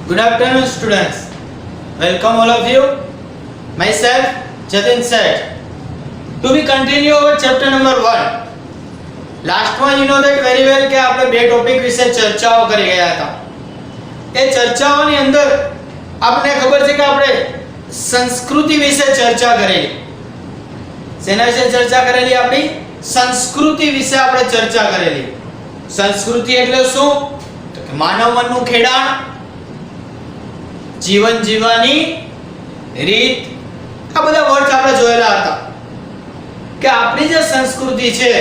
Good afternoon, students. Welcome all of you. Myself, Jatin Seth. To be continue our chapter number 1. Last one, you know that very well કે આપણે બે topic વિશે ચર્ચાઓ કરી ગયા હતા. એ ચર્ચાઓની અંદર આપણે ખબર છે કે આપણે સંસ્કૃતિ વિશે ચર્ચા કરેલી. શેના વિશે ચર્ચા કરેલી? આપણી સંસ્કૃતિ વિશે આપણે ચર્ચા કરેલી. સંસ્કૃતિ એટલે શું? તો કે માનવ મનનું ખેડાણ, જીવન જીવવાની રીત, આ બધા વર્ડ આપણે જોયેલા હતા કે આપણી જે સંસ્કૃતિ છે,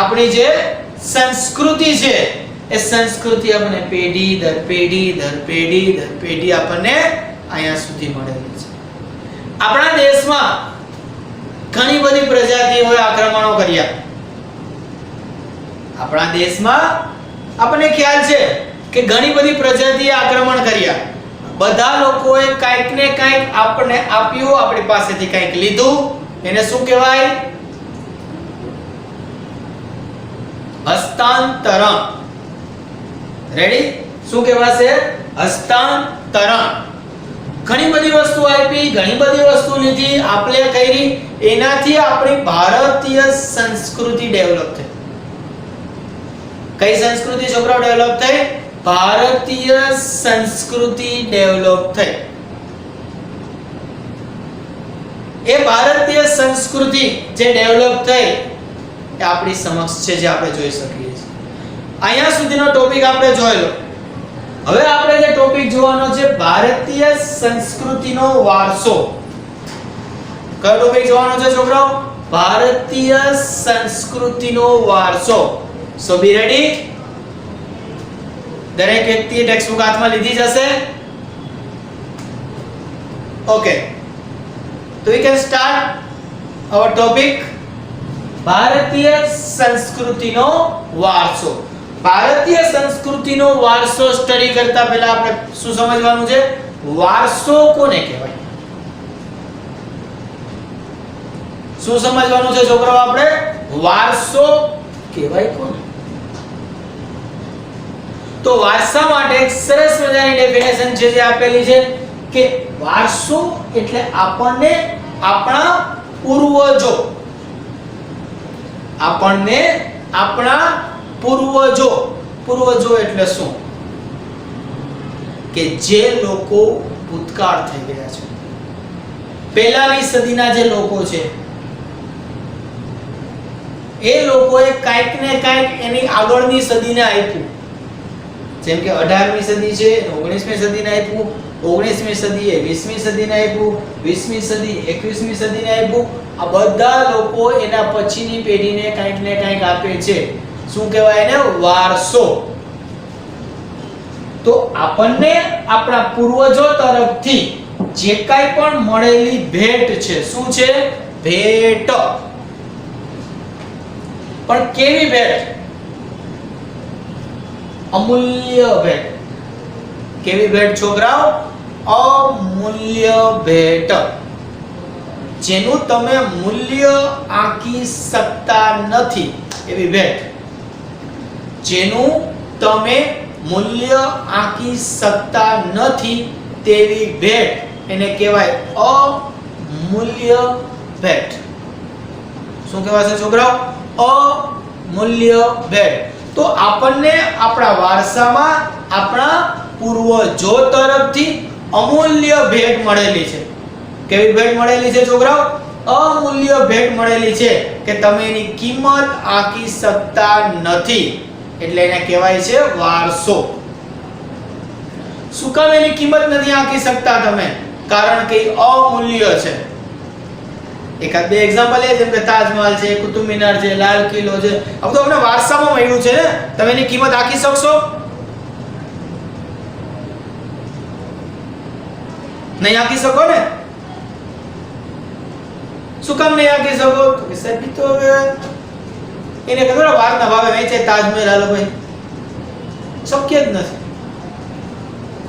આપણી જે સંસ્કૃતિ છે, એ સંસ્કૃતિ આપણને પેઢી દર પેઢી દર પેઢી દર પેઢી આપણને અહીંયા સુધી મળેલી છે. આપણા દેશમાં ઘણી બધી પ્રજાતિઓએ આક્રમણો કર્યા. આપણા દેશમાં આપણને ખ્યાલ છે કે ઘણી બધી પ્રજાતિએ આક્રમણ કર્યા. બધા લોકોએ કંઈક ને કંઈક આપણને આપ્યું, આપણી પાસેથી કંઈક લીધું. એને શું કહેવાય? હસ્તાંતરણ. રેડી? શું કહેવાશે? હસ્તાંતરણ. ઘણી બધી વસ્તુ આપી, ઘણી બધી વસ્તુ લીધી, આપણે કરી, એનાથી આપણી ભારતીય સંસ્કૃતિ ડેવલપ થઈ. કઈ સંસ્કૃતિ છોકરાઓ ડેવલપ થઈ? ભારતીય સંસ્કૃતિ ડેવલપ થઈ. એ ભારતીય સંસ્કૃતિ જે ડેવલપ થઈ એ આપણી સમક્ષ છે, જે આપણે જોઈ શકીએ છીએ. અહીંયા સુધીનો ટોપિક આપણે જોયેલો. હવે આપણે જે ટોપિક જોવાનો છે ભારતીય સંસ્કૃતિનો વારસો. કયો ટોપિક જોવાનો છે છોકરાઓ? ભારતીય સંસ્કૃતિનો વારસો. સો બી રેડી. દરેક વ્યક્તિએ ટેક્સ્ટ બુક હાથમાં લીધી જ હશે. ઓકે, તો we can start our topic ભારતીય સંસ્કૃતિનો વારસો. ભારતીય સંસ્કૃતિનો વારસો સ્ટડી કરતા પહેલા આપણે શું સમજવાનું છે? વારસો કોને કહેવાય? શું સમજવાનું છે છોકરાઓ? આપણે વારસો કહેવાય કોને? તો વારસા માટે એક સરસ મજાની ડેફિનેશન છે જે આપેલી છે કે વારસો એટલે આપણને આપણા પૂર્વજો, આપણને આપણા પૂર્વજો. પૂર્વજો એટલે શું? કે જે લોકો ભૂતકાળ થઈ ગયા છે, પહેલાની સદીના જે લોકો છે, એ લોકોએ કાંઈક ને કાંઈક એની આગળની સદીને આપ્યું. જેમ કે 18મી સદી છે, 19મી સદીને આપ્યું, 19મી સદીએ 20મી સદીને આપ્યું, 20મી સદી 21મી સદીને આપ્યું. આ બધા લોકો એના પછીની પેઢીને કંઈક ને કંઈક આપે છે. શું કહેવાય એને? વારસો. તો આપણને આપણા પૂર્વજો તરફથી જે કાંઈ પણ મળેલી ભેટ છે, શું છે? ભેટ. પણ કેવી ભેટ? અમૂલ્ય ભેટ. કેવી ભેટ છોકરાઓ? અમૂલ્ય ભેટ. જેનું તમે મૂલ્ય આંકી શકતા નથી એવી ભેટ. જેનું તમે મૂલ્ય આંકી શકતા નથી તેવી ભેટ એને કહેવાય અમૂલ્ય ભેટ. શું કહેવાશે છોકરાઓ? અમૂલ્ય ભેટ. તો આપણને આપણા વારસામાં આપણા પૂર્વજો તરફથી અમૂલ્ય ભેટ મળેલી છે. કેવી ભેટ મળેલી છે છોકરાઓ? અમૂલ્ય ભેટ મળેલી છે કે તમે એની કિંમત આંકી શકતા નથી, એટલે એને કહેવાય છે વારસો. શું કામ એની કિંમત નથી આંકી શકતા તમે? કારણ કે અમૂલ્ય છે. એકાદ બે એક્ઝામ્પલ એ, જેમ કે તાજમહલ છે, કુતુબ મિનાર છે, લાલ કિલ્લો છે, આ બધું આપણે વારસામાં મળ્યું છે ને. તમે એની કિંમત આંકી શકશો? નહીં આંકી શકો ને. શું કામ નહીં આંકી શકો? તો કે સાહેબ તો એને ખબર વારના ભાવે વેચે તાજમહલ, હાલો ભાઈ, શક્ય જ નથી.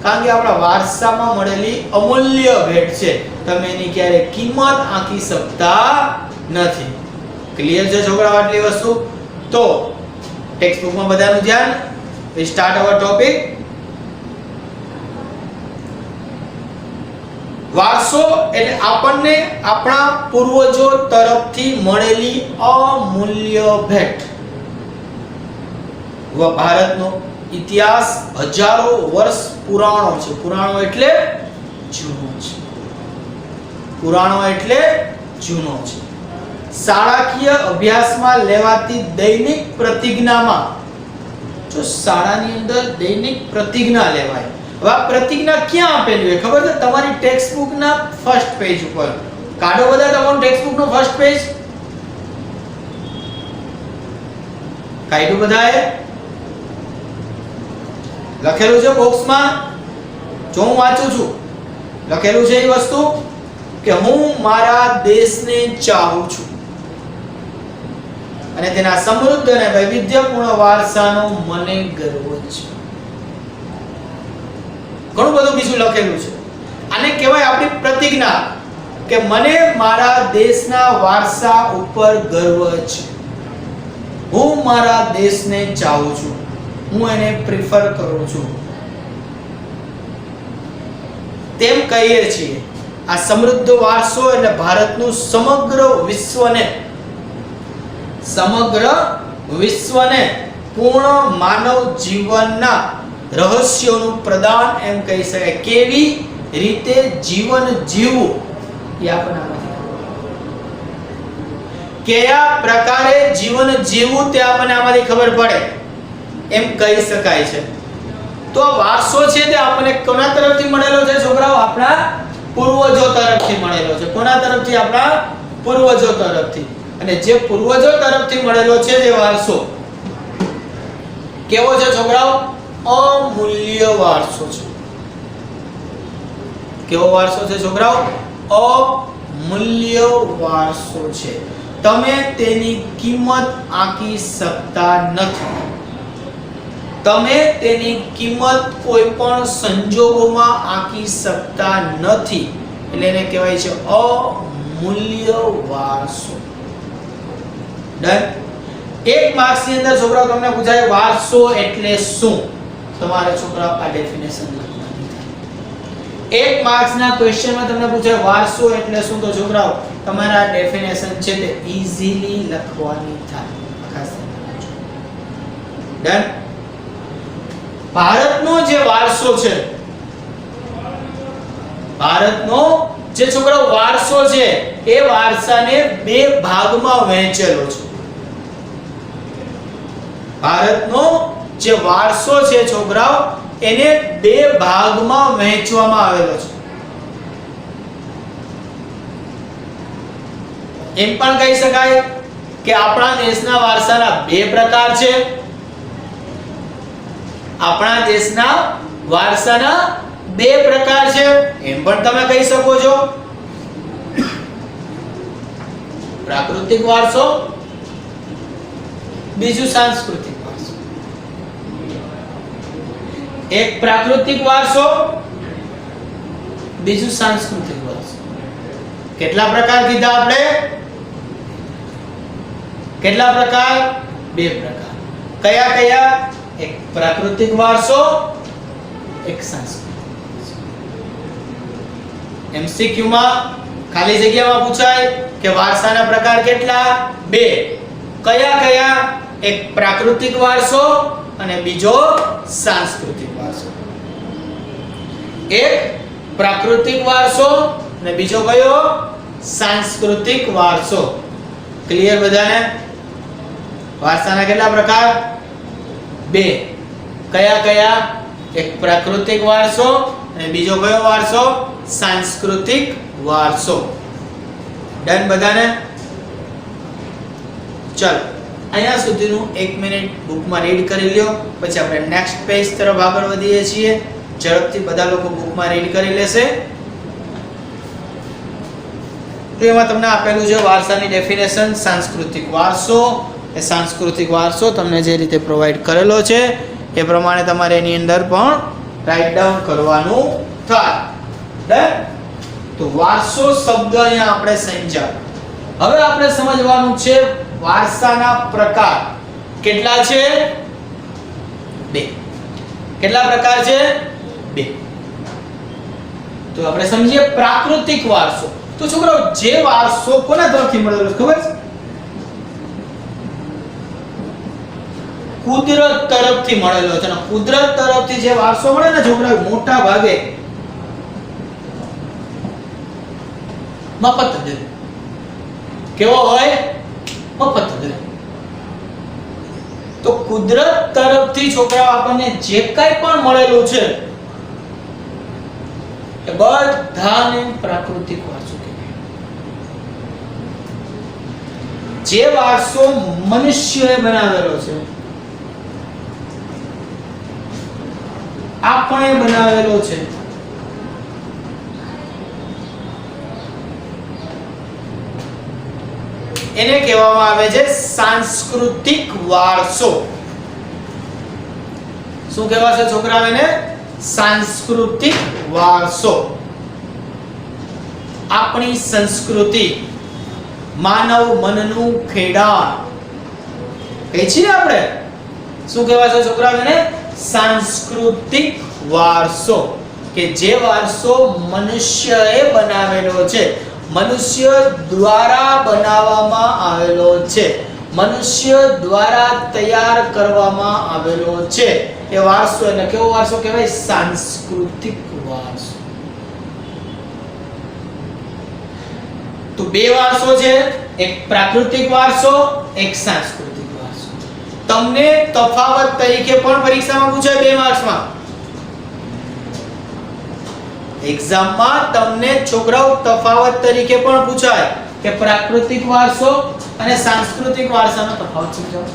કારણ કે આપણા વારસામાં મળેલી અમૂલ્ય ભેટ છે, તમે એની ક્યારે કિંમત આંકી શકતા નથી. ક્લિયર છે છોકરાઓ આટલી વસ્તુ? તો ટેક્સ્ટ બુકમાં બધાનું ધ્યાન. વી સ્ટાર્ટ અવર ટોપિક વારસો એટલે આપણને આપણા પૂર્વજો તરફથી મળેલી અમૂલ્ય ભેટ. ભારતનો ઇતિહાસ હજારો વર્ષ પુરાણો છે. પુરાણો એટલે જૂનો છે. પુરાણો એટલે જૂનો છે. શાળાકીય અભ્યાસમાં લેવાતી દૈનિક પ્રતિજ્ઞામાં, જો શાળાની અંદર દૈનિક પ્રતિજ્ઞા લેવાય, હવે આ પ્રતિજ્ઞા ક્યાં આપેલી હોય ખબર છે? તમારી ટેક્સ્ટ બુક ના ફર્સ્ટ પેજ ઉપર. કાઢો બધા તમારું ટેક્સ્ટ બુક નો ફર્સ્ટ પેજ. કાઢ્યું બધાએ? લખેલું છે બોક્સમાં. જો હું વાંચું છું, લખેલું છે એ વસ્તુ કે હું મારા દેશને ચાહું છું અને તેના સમૃદ્ધ અને વૈવિધ્યપૂર્ણ વારસાનો મને ગર્વ છે. ઘણું બધું બીજું લખેલું છે. આને કહેવાય આપણી પ્રતિજ્ઞા કે મને મારા દેશના વારસા ઉપર ગર્વ છે. હું મારા દેશને ચાહું છું, હું એને પ્રિફર કરું છું, તેમ કહીએ છીએ. આ સમૃદ્ધ વારસો એટલે ભારતનું સમગ્ર વિશ્વને પૂર્ણ માનવ જીવનના રહસ્યોનું પ્રદાન એમ કહી શકાય. કેવી રીતે જીવન જીવવું એ આપણને, કયા પ્રકારે જીવન જીવવું તે આપણને આમાંથી ખબર પડે એમ કહી શકાય છે. તો વારસો છે તે આપણને કોના તરફથી મળેલો છે છોકરાઓ? આપણા પૂર્વજો તરફથી મળેલો છે. કોના તરફથી? આપણા પૂર્વજો તરફથી. અને જે પૂર્વજો તરફથી મળેલો છે જે વારસો કેવો છે છોકરાઓ? અમૂલ્ય વારસો છે. કેવો વારસો છે છોકરાઓ? અમૂલ્ય વારસો છે. તમે તેની કિંમત આંકી શકતા નથી. તમે તેની કિંમત કોઈ પણ સંજોગોમાં આંકી શકતા નથી. એટલે એને કહેવાય છે અમૂલ્ય વારસો. ડન. એક માર્ક્સ ની અંદર છોકરાઓ તમને પૂછાય વારસો એટલે શું? તમારે છોકરાઓ આ ડેફિનેશન લખવાની થાય. એક માર્ક્સ ના ક્વેશ્ચન માં તમને પૂછાય વારસો એટલે શું, તો છોકરાઓ તમારે આ ડેફિનેશન છે તે ઈઝીલી લખવાની થાય. ખાસ ડન. ભારતનો જે વારસો છે, ભારતનો જે છોકરાઓ વારસો છે એ વારસાને બે ભાગમાં વહેંચેલો છે. ભારતનો જે વારસો છે છોકરાઓ એને બે ભાગમાં વહેંચવામાં આવેલો છે. એમ પણ કહી શકાય કે આપણા દેશના વારસાના બે પ્રકાર છે. આપણા દેશના વારસાના બે પ્રકાર છે એમ પણ તમે કહી શકો છો. પ્રાકૃતિક વારસો, બીજું સાંસ્કૃતિક વારસો. એક પ્રાકૃતિક વારસો, બીજું સાંસ્કૃતિક વારસો. કેટલા પ્રકાર કીધા આપણે? કેટલા પ્રકાર? બે પ્રકાર. કયા કયા? એક પ્રાકૃતિક વારસો, એક સાંસ્કૃતિક વારસો. એમસીક્યુ માં ખાલી જગ્યામાં પૂછાય કે વારસાના પ્રકાર કેટલા? બે. કયા કયા? એક પ્રાકૃતિક વારસો અને બીજો સાંસ્કૃતિક વારસો. એક પ્રાકૃતિક વારસો અને બીજો કયો? સાંસ્કૃતિક વારસો. ક્લિયર બધાને? વારસાના કેટલા પ્રકાર? બે. કયા કયા? એક પ્રાકૃતિક વારસો અને બીજો કયો વારસો? સાંસ્કૃતિક વારસો. ડન બધાને? ચલો અહીંયા સુધીનું 1 મિનિટ બુકમાં રીડ કરી લ્યો, પછી આપણે નેક્સ્ટ પેજ તરફ આગળ વધીએ છીએ. ઝડપથી બધા લોકો બુકમાં રીડ કરી લેશે. તો એમાં તમને આપેલું છે વારસાની ડેફિનેશન. સાંસ્કૃતિક વારસો, એ સાંસ્કૃતિક વારસો તમને જે રીતે પ્રોવાઈડ કરેલો છે એ પ્રમાણે તમારે એની અંદર પણ રાઇટ ડાઉન કરવાનું થાય. ડન. તો વારસો શબ્દ અહીંયા આપણે સમજ્યા. હવે આપણે સમજવાનું છે વારસાના પ્રકાર કેટલા છે? બે. કેટલા પ્રકાર છે? બે. તો આપણે સમજીએ પ્રાકૃતિક વારસો. તો છોકરાઓ જે વારસો કોના તરફથી મળેલો છે ખબર છે? કુદરત તરફથી મળેલો છે. અને કુદરત તરફથી જે વારસો મળે ને છોકરાઓ મોટા ભાગે મફત દરે. કેવો હોય? મફત દરે. તો કુદરત તરફથી છોકરાઓ આપણને જે કંઈ પણ મળેલું છે એ બધાને પ્રાકૃતિક વારસો કહેવાય. જે વારસો મનુષ્યએ બનાવેલો છે, આપણે બનાવેલો છે, એને કહેવામાં આવે છે સાંસ્કૃતિક વારસો. શું કહેવાશે છોકરાઓ એને? સાંસ્કૃતિક વારસો. આપણી સંસ્કૃતિ, માનવ મનનું ખેડાણ કહે છે આપણે. શું કહેવાશે છોકરાઓ એને? સાંસ્કૃતિક વારસો. કે જે વારસો મનુષ્યએ બનાવેલો છે, મનુષ્ય દ્વારા બનાવવામાં આવેલો છે, મનુષ્ય દ્વારા તૈયાર કરવામાં આવેલો છે, એ વારસો એટલે કેવો વારસો કહેવાય? સાંસ્કૃતિક વારસો. તો બે વારસો છે, એક પ્રાકૃતિક વારસો, એક સાંસ્કૃતિક વારસો. તમને તફાવત તરીકે પણ પરીક્ષામાં પૂછાય 2 માર્ક્સમાં. એક્ઝામમાં તમને છોકરાઓ તફાવત તરીકે પણ પૂછાય કે પ્રાકૃતિક વારસો અને સાંસ્કૃતિક વારસાનો તફાવત સમજાવો.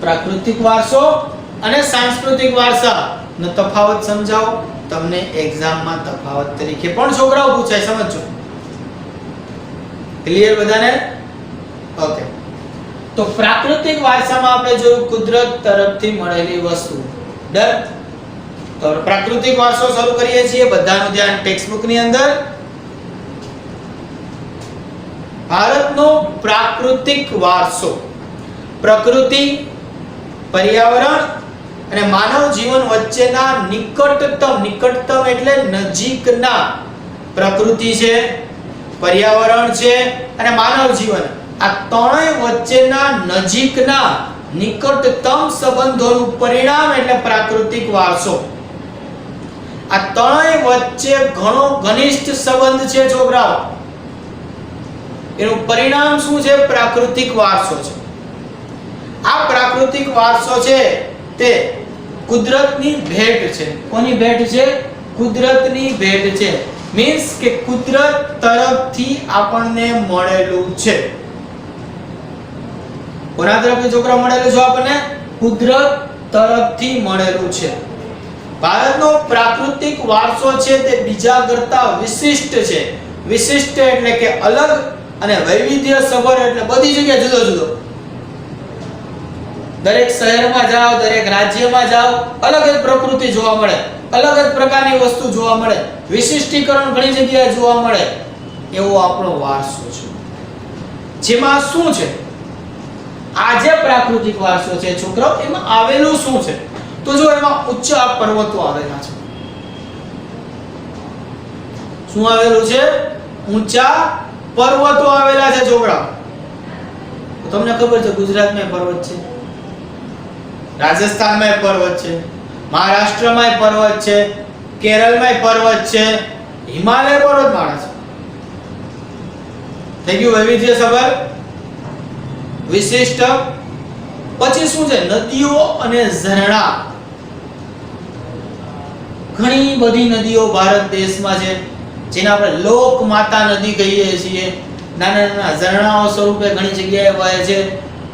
પ્રાકૃતિક વારસો અને સાંસ્કૃતિક વારસાનો તફાવત સમજાવો. તમને એક્ઝામમાં તફાવત તરીકે પણ છોકરાઓ પૂછાય. સમજો. ક્લિયર બધાને? ઓકે. તો પ્રાકૃતિક વારસામાં આપણે જોયું કુદરત તરફથી મળેલી વસ્તુ. ડન. તો પ્રાકૃતિક વારસો શરૂ કરીએ છીએ. બધાનું ધ્યાન ટેક્સ્ટબુક ની અંદર. ભારતનો પ્રાકૃતિક વારસો પ્રકૃતિ, પર્યાવરણ અને માનવ જીવન વચ્ચેના નિકટતમ એટલે નજીકના પ્રકૃતિ છે, પર્યાવરણ છે અને માનવ જીવન, આ ત્રણેય વચ્ચેના નજીકના નિકટતમ સંબંધોનું પરિણામ એટલે પ્રાકૃતિક વારસો. આ ત્રણેય વચ્ચે ઘણો ઘનિષ્ઠ સંબંધ છે છોકરાઓ. એનું પરિણામ શું છે? પ્રાકૃતિક વારસો છે. આ પ્રાકૃતિક વારસો છે તે કુદરતની ભેટ છે. કોની ભેટ છે? કુદરતની ભેટ છે. મીન્સ કે કુદરત તરફથી આપણને મળેલું છે. કોના તરફથી છોકરા મળેલું છે આપણને? કુદરત તરફથી મળેલું છે. ભારતનો પ્રાકૃતિક વારસો છે તે બીજા કરતા વિશિષ્ટ છે. વિશિષ્ટ એટલે કે અલગ અને વૈવિધ્યસભર એટલે બધી જગ્યાએ જુદો જુદો. દરેક શહેરમાં જાઓ, દરેક રાજ્યમાં જાઓ, અલગ જ પ્રકૃતિ જોવા મળે, અલગ જ પ્રકારની વસ્તુ જોવા મળે, વિશિષ્ટીકરણ ઘણી જગ્યાએ જોવા મળે. એવો આપણો વારસો છે. જેમાં શું છે? આ જે પ્રાકૃતિક વારસો છે છોકરાઓ, એમાં આવેલું શું છે? તો જો એમાં ઊંચા પર્વતો આવેલા છે. શું આવેલું છે? ઊંચા પર્વતો આવેલા છે છોકરાઓ. તમને ખબર છે ગુજરાતમાં પર્વત છે, રાજસ્થાનમાં પર્વત છે, મહારાષ્ટ્રમાં પર્વત છે, કેરળમાં પર્વત છે, હિમાલય પર્વતમાળા છે. થઈ ગયું વૈવિધ્યસભર, વિશિષ્ટ. પછી શું છે? નદીઓ અને ઝરણા. ઘણી બધી નદીઓ ભારત દેશમાં છે, જેને આપણે લોકમાતા નદી કહીએ છીએ. નાના નાના ઝરણાઓ સ્વરૂપે ઘણી જગ્યાએ વહે છે.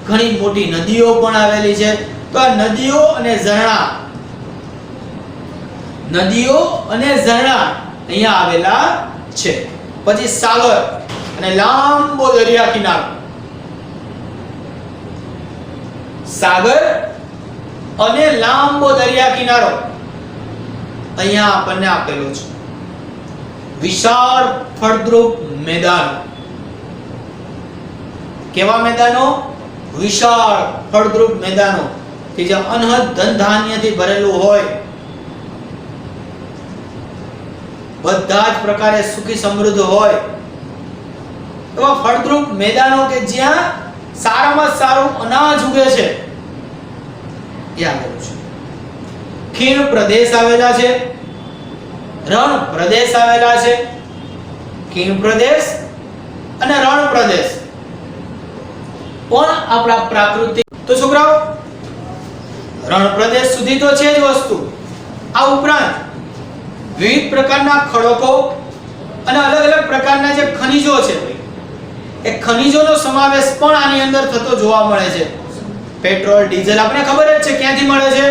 ઘણી મોટી નદીઓ પણ આવેલી છે. તો આ નદીઓ અને ઝરણા અહીંયા આવેલા છે. પછી સાગર અને લાંબો દરિયા કિનારો. સાગર અને લાંબો દરિયા કિનારો અહીંયા આપણને આપેલો છે. વિશાળ ફળદ્રુપ મેદાનો. કેવા મેદાનો? વિશાળ ફળદ્રુપ મેદાનો કે જ્યાં અનહદ ધન ધાન્યથી ભરેલું હોય. બધા જ પ્રકારે સુખી સમૃદ્ધ હોય એવા ફળદ્રુપ મેદાનો કે જ્યાં સારામાં સારું અનાજ ઉગે છે એ આવેલું છે. ખીણ પ્રદેશ આવેલા છે, રણ પ્રદેશ આવેલા છે. ખીણ પ્રદેશ અને રણ પ્રદેશ પણ આપણા પ્રાકૃતિક. તો છોકરાઓ રણ પ્રદેશ સુધી તો છે જ વસ્તુ. આ ઉપરાંત વિવિધ પ્રકારના ખડકો અને અલગ અલગ પ્રકારના જે ખનિજો છે એ ખનિજોનો સમાવેશ પણ આની અંદર થતો જોવા મળે છે. પેટ્રોલ, ડીઝલ આપણે ખબર જ છે ક્યાંથી મળે છે?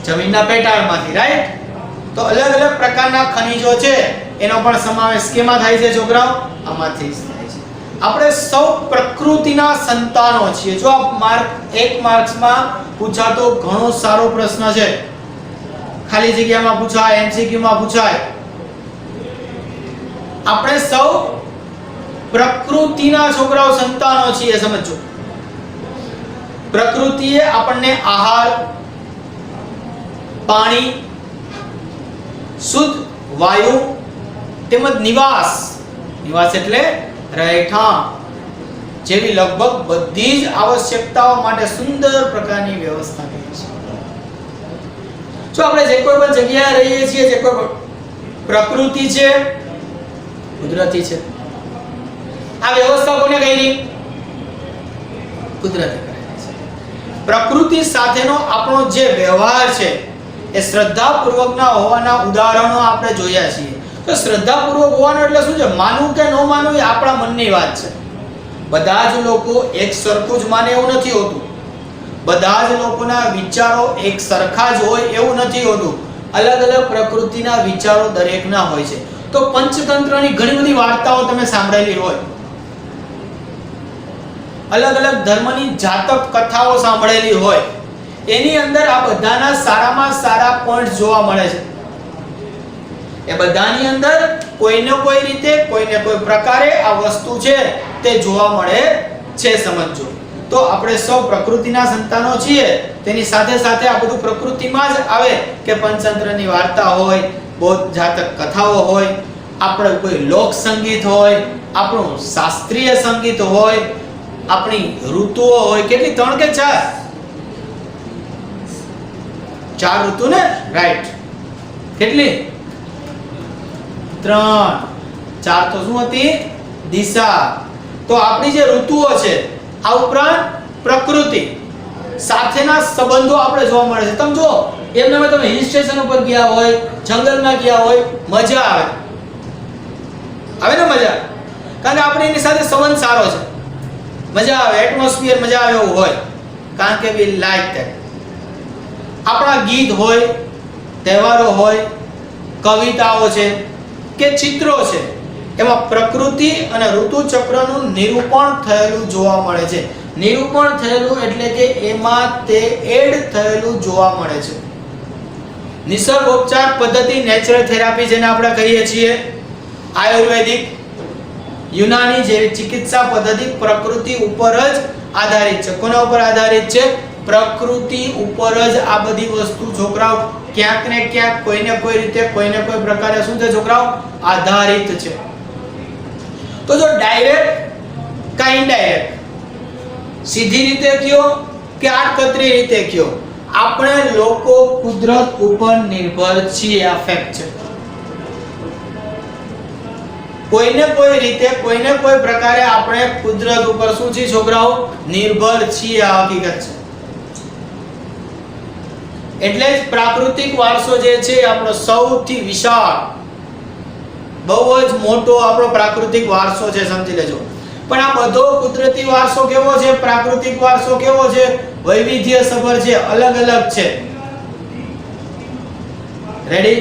જમીનના પેટાળમાંથી, રાઈટ? તો અલગ અલગ પ્રકારના ખનિજો છે એનો પણ સમાવેશ કેમાં થાય છે છોકરાઓ? આમાંથી જ થાય છે. આપણે સૌ પ્રકૃતિના સંતાનો છીએ. જો આ એક માર્ક્સમાં પૂછાતો ઘણો સારો પ્રશ્ન છે, ખાલી જગ્યામાં પૂછાય, એમસીક્યુ માં પૂછાય. આપણે સૌ પ્રકૃતિના છોકરાઓ સંતાનો છીએ, સમજો. પ્રકૃતિએ આપણને આહાર, પાણી, શુદ્ધ વાયુ તેમજ નિવાસ એટલે રહેઠાણ જેવી લગભગ બધી જ આવશ્યકતાઓ માટે સુંદર પ્રકારની વ્યવસ્થા કરી છે. જો આપણે જે કોઈ પણ જગ્યાએ રહીએ છીએ, જે કોઈ પ્રકૃતિ છે, કુદરતી છે. આ વ્યવસ્થા કોને કરી? કુદરતે કરેલી છે. પ્રકૃતિ સાથેનો આપણો જે વ્યવહાર છે એ શ્રદ્ધાપૂર્વકના હોવાના ઉદાહરણો આપણે જોયા છીએ. તો શ્રદ્ધાપૂર્વક હોવાનું એટલે શું છે? માનવું કે ન માનવું એ આપણા મનની વાત છે. બધા જ લોકો એક સરખું જ માને એવું નથી હોતું. બધા જ લોકોના વિચારો એક સરખા જ હોય એવું નથી હોતું. અલગ અલગ પ્રકૃતિના વિચારો દરેકના હોય છે. તો પંચતંત્રની ઘણી બધી વાર્તાઓ તમે સાંભળેલી હોય, અલગ અલગ ધર્મની જાતક કથાઓ સાંભળેલી હોય, એની અંદર આ બધાના સારામાં સારા પોઈન્ટ જોવા મળે છે. એ બધાની અંદર કોઈને કોઈ રીતે, કોઈને કોઈ પ્રકારે આ વસ્તુ છે તે જોવા મળે છે, સમજો. તો આપણે સૌ પ્રકૃતિના સંતાનો છીએ, તેની સાથે સાથે આ બધું પ્રકૃતિમાં જ આવે કે પંચતંત્રની વાર્તા હોય, બૌદ્ધ જાતક કથાઓ હોય, આપણે કોઈ લોક સંગીત હોય, આપણું શાસ્ત્રીય સંગીત હોય, આપણી ઋતુઓ હોય. કેટલી? 3 કે 4? 4 ઋતુ ને, રાઈટ? કેટલી? 3. 4 તો શું હતી? દિશા. તો આપણી જે ઋતુઓ છે, આ ઉપરાંત પ્રકૃતિ સાથેના સંબંધો આપણે જોવા મળે છે. તમે જો એમને તમે હિલ સ્ટેશન ઉપર ગયા હોય, જંગલમાં ગયા હોય, મજા આવે. આવે ને મજા? કારણ કે આપણે એની સાથે સંબંધ સારો છે, મજા આવે, એટમોસ્ફિયર મજા આવે એવું હોય, કારણ કે વી લાઈક ધેટ. આપણા ગીત હોય, તહેવારો હોય, કવિતાઓ છે કે ચિત્રો છે, એમાં પ્રકૃતિ અને ઋતુ ચક્રનું નિરૂપણ થયેલું જોવા મળે છે. નિરૂપણ થયેલું એટલે કે એમાં તે એડ થયેલું જોવા મળે છે. નિસર્ગોપચાર પદ્ધતિ, નેચરલ થેરાપી જેને આપણે કહીએ છીએ, આયુર્વેદિક, યુનાની જેવી ચિકિત્સા પદ્ધતિ પ્રકૃતિ ઉપર જ આધારિત છે. કોના ઉપર આધારિત છે? પ્રકૃતિ ઉપર જ આ બધી વસ્તુ છોકરાઓ ક્યાંક ને ક્યાંક, કોઈને કોઈ રીતે, કોઈને કોઈ પ્રકારે શું છે છોકરાઓ? આધારિત છે. તો જો ડાયરેક્ટ કા ઇનડાયરેક્ટ, સીધી રીતે કયો કે આડકતરી રીતે કયો, આપણે લોકો કુદરત ઉપર નિર્ભર છીએ. આ ફેક્ટ છે. કોઈને કોઈ રીતે, કોઈને કોઈ પ્રકારે આપણે કુદરત ઉપર શું છીએ છોકરાઓ? નિર્ભર છીએ. આ હકીકત છે. એટલે જ પ્રાકૃતિક વારસો જે છે આપણો સૌથી વિશાળ, બહુ જ મોટો આપણો પ્રાકૃતિક વારસો છે, સમજી લેજો. પણ આ બધો કુદરતી વારસો કેવો છે? પ્રાકૃતિક વારસો કેવો છે? વૈવિધ્યસભર છે, અલગ અલગ છે. રેડી?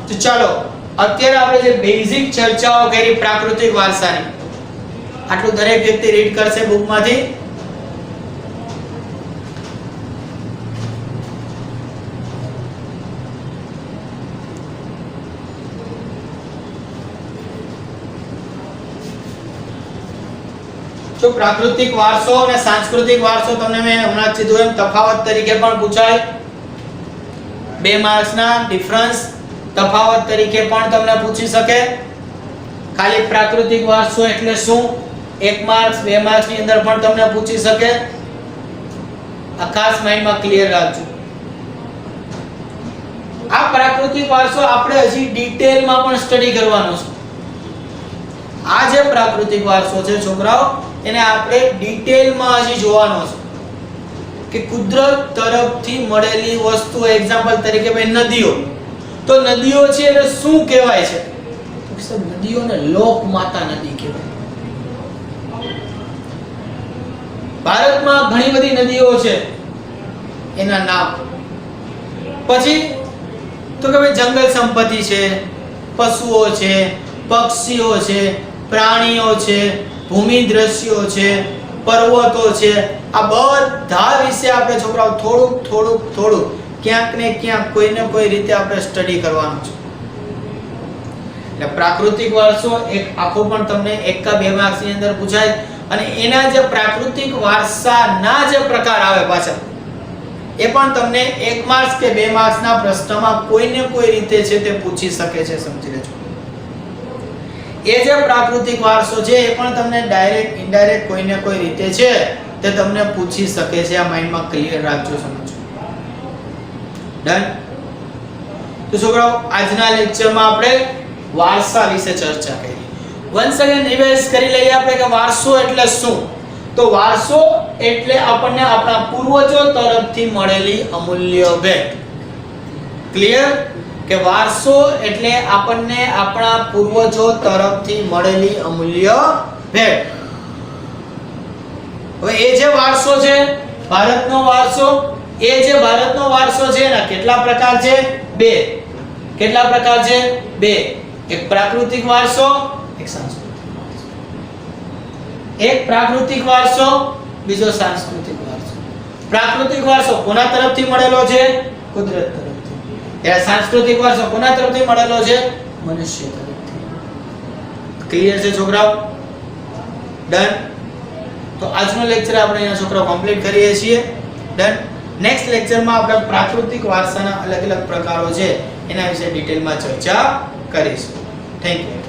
તો ચાલો અત્યારે આપણે જે બેઝિક ચર્ચાઓ કરી પ્રાકૃતિક વારસાની, આટલું દરેક વ્યક્તિ રીડ કરશે બુકમાંથી. જો પ્રાકૃતિક વારસો અને સાંસ્કૃતિક વારસો તમને મેં હમણાં જ કીધું એમ તફાવત તરીકે પણ પૂછાય. 2 માર્ક્સના ડિફરન્સ તફાવત તરીકે પણ તમને પૂછી શકે. ખાલી પ્રાકૃતિક વારસો એટલે શું? 1 માર્ક્સ 2 માર્ક્સ ની અંદર પણ તમને પૂછી શકે. આ ખાસ માઇન્ડમાં ક્લિયર રાખજો. આ પ્રાકૃતિક વારસો આપણે હજી ડિટેલમાં પણ સ્ટડી કરવાનો છે. આ જે પ્રાકૃતિક વારસો છે છોકરાઓ, એને આપણે ડિટેલમાં હજી જોવાનો છે કે કુદરત તરફથી મળેલી વસ્તુ. એક્ઝામ્પલ તરીકે ભાઈ નદીઓ. તો નદીઓ છે એટલે શું કહેવાય છે? તો સર નદીઓને લોક માતા નદી કહેવાય. ભારતમાં ઘણી બધી નદીઓ છે, એના નામ. પછી તો કે ભાઈ જંગલ સંપત્તિ છે, પશુઓ છે, પક્ષીઓ છે, પ્રાણીઓ છે, ભૂમિ દ્રશ્યો છે, પર્વતો છે. આ બધા વિશે આપણે છોકરાઓ થોડુંક ક્યાંક ને ક્યાંક કોઈને કોઈ રીતે આપણે સ્ટડી કરવાનું છે. એટલે પ્રાકૃતિક વારસો એક આખો પણ તમને 1 કે 2 માર્ક્સ ની અંદર પૂછાય. અને એના જે પ્રાકૃતિક વારસાના જે પ્રકાર આવે પાછા, એ પણ તમને 1 માર્ક્સ કે 2 માર્ક્સ ના પ્રશ્નમાં કોઈને કોઈ રીતે છે તે પૂછી શકે છે. સમજી લેજો. એ જે પ્રાકૃતિક વારસો છે એ પણ તમને ડાયરેક્ટ ઇનડાયરેક્ટ કોઈને કોઈ રીતે છે તે તમને પૂછી શકે છે. આ માઇન્ડમાં ક્લિયર રાખજો, સમજો. ડન. તો છોકરાઓ આજના લેક્ચરમાં આપણે વારસા વિશે ચર્ચા કરી. વન્સ અગેન રિવાઇઝ કરી લઈએ આપણે કે વારસો એટલે શું. તો વારસો એટલે આપણને આપણા પૂર્વજો તરફથી મળેલી અમૂલ્ય ભેટ. ક્લિયર? કે વારસો એટલે આપણને આપણા પૂર્વજો તરફથી મળેલી અમૂલ્ય ભેટ. હવે એ જે વારસો છે ભારતનો વારસો, એ જે ભારતનો વારસો છે એના કેટલા પ્રકાર છે? 2. કેટલા પ્રકાર છે? 2. એક પ્રાકૃતિક વારસો, એક સાંસ્કૃતિક વારસો. એક પ્રાકૃતિક વારસો, બીજો સાંસ્કૃતિક વારસો. પ્રાકૃતિક વારસો કોના તરફથી મળેલો છે? કુદરત તરફથી. ત્યારે સાંસ્કૃતિક વારસો કોના તરફથી મળેલો છે? મનુષ્ય તરફથી. ક્લિયર છે છોકરાઓ? ડન. તો આજનો લેક્ચર આપણે અહીંયા છોકરાઓ કમ્પ્લીટ કરીએ છીએ. ડન. નેક્સ્ટ લેક્ચરમાં આપણે પ્રાકૃતિક વારસાના અલગ અલગ પ્રકારો છે એના વિશે ડિટેલમાં ચર્ચા કરીશું. Thank you.